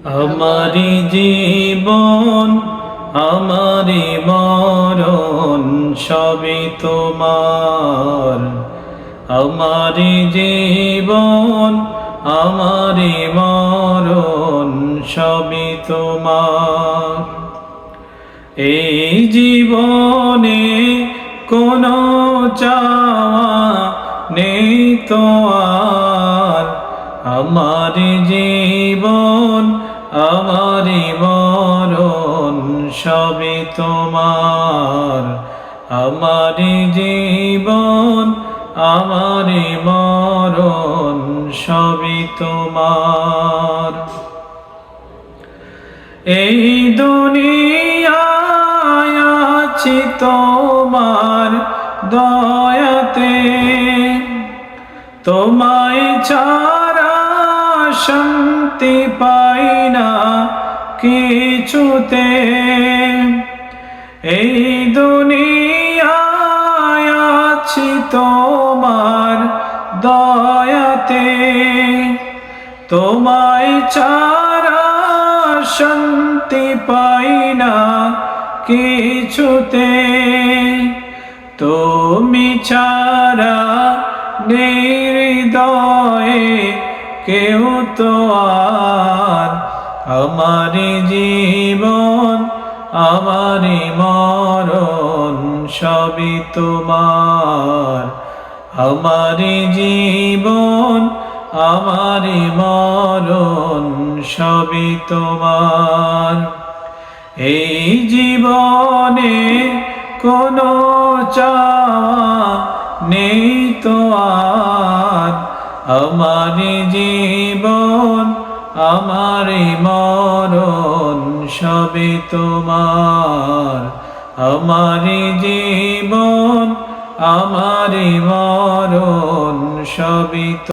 আমারি জীবন আমারি মরণ সবই তোমার। আমারি জীবন আমারি মরণ সবই তোমার। এই জীবনে কোনো চাওয়া নেই তো আর। আমারি জীবন আমারি মরণ সবই তোমার। আমারি জীবন আমারি মরণ সবই তোমার। এই দুনিয়ায় আছি তোমার দয়াতে, তোমায় ছাড়া শান্তি পাই না কিছুতে। এই দুনিয়ায় আছি তোমার দয়াতে, তোমায় ছাড়া শান্তি পাই না কিছুতে। তুমি ছাড়া নেই হৃদয়ে কেউ তো আর। আমারি জীবন আমারি মরণ সবই তোমার। আমারি জীবন আমারি মরণ সবই তোমার। এই জীবনে কোনো চাওয়া নেই তো আর। আমারি জীবন আমারি মরণ সবই তোমার। আমারি জীবন আমারি মরণ সবই